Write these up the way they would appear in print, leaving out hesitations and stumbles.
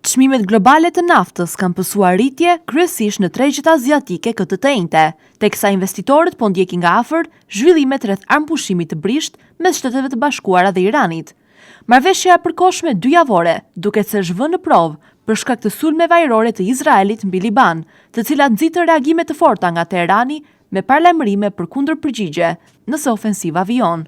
Çmimet globale të naftës kanë pësuar rritje kryesisht në tregjet aziatike këtë të njëjte, teksa investitorët po ndjekin nga afër zhvillimet rreth armëpushimit të brisht mes Shteteve të Bashkuara dhe Iranit. Marrëveshja e përkohshme dyjavore duket se është vënë në provë për shkak të sulmeve ajrore të Izraelit mbi Liban, të cilat nxitën reagime të forta nga Teherani me paralajmërime për kundërpërgjigje nëse ofensiva vijon.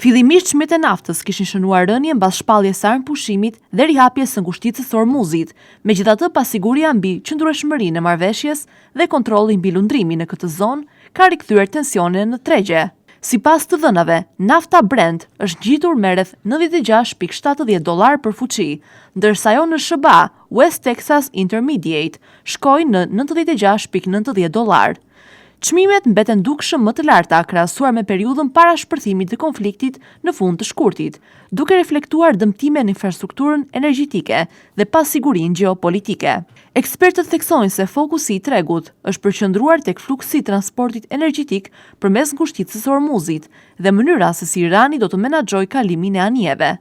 Fillimisht çmimet e naftës kishin shënuar rënje mbas shpalljes së armëpushimit dhe rihapjes së ngushticës së Hormuzit, megjithatë pasiguria mbi qëndrueshmërinë e marrëveshjes dhe kontrolli mbi lundrimin në këtë zonë ka rikthyer tensionin në tregje. Sipas të dhënave, nafta Brent është ngjitur me rreth $96.70 për fuqi, ndërsa ajo në SHBA, West Texas Intermediate, shkoi në $96.90. Çmimet mbeten dukshëm më të larta krahasuar me periudhën para shpërthimit të konfliktit në fund të shkurtit, duke reflektuar dëmtime në infrastrukturën energjetike dhe pasigurinë gjeopolitike. Ekspertët theksojnë se fokusi i tregut është përqendruar tek fluksi i transportit energjetik përmes ngushticës së Hormuzit dhe mënyra se si Irani do të menaxhojë kalimin e anijeve.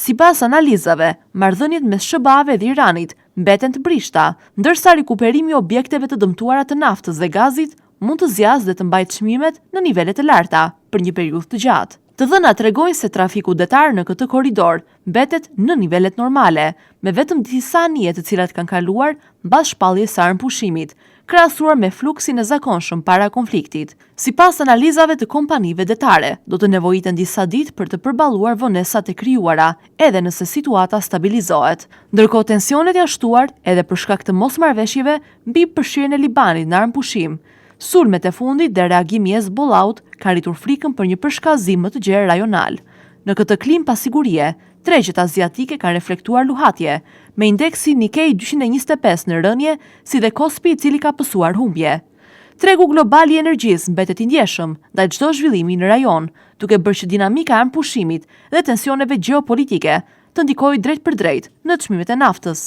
Sipas analizave, marrëdhëniet mes SHBA-ve dhe Iranit mbeten të brishta, ndërsa rikuperimi i objekteve të dëmtuara të naftës dhe gazit mund të zgjasë dhe të mbajë çmimet në nivele të larta për një periudhë të gjatë. Të dhënat tregojnë se trafiku detar në këtë korridor mbetet në nivelet normale, me vetëm disa anije të cilat kanë kaluar mbas shpalljes së armëpushimit, krahasuar me fluksin e zakonshëm para konfliktit. Sipas analizave të kompanive detare, do të nevojiten disa ditë për të përballuar vonesat e krijuara, edhe nëse situata stabilizohet. Ndërkohë tensionet janë shtuar edhe për shkak të mosmarrëveshjeve mbi përfshirjen e Libanit në armëpushim. Sulmet e fundit dhe reagimi i Hezbollahut ka rritur frikën për një përshkallëzim më të gjerë rajonal. Në këtë klim pasigurie, tregjet aziatike kanë reflektuar luhatje, me indeksi Nikkei 225 në rënje, si dhe Kospi i cili ka pësuar humbje. Tregu global i energjisë mbetet i ndjeshëm ndaj çdo zhvillimi në rajon, duke bërë që dinamika e armëpushimit dhe tensioneve gjeopolitike të ndikojë drejt për drejt në çmimet e naftës.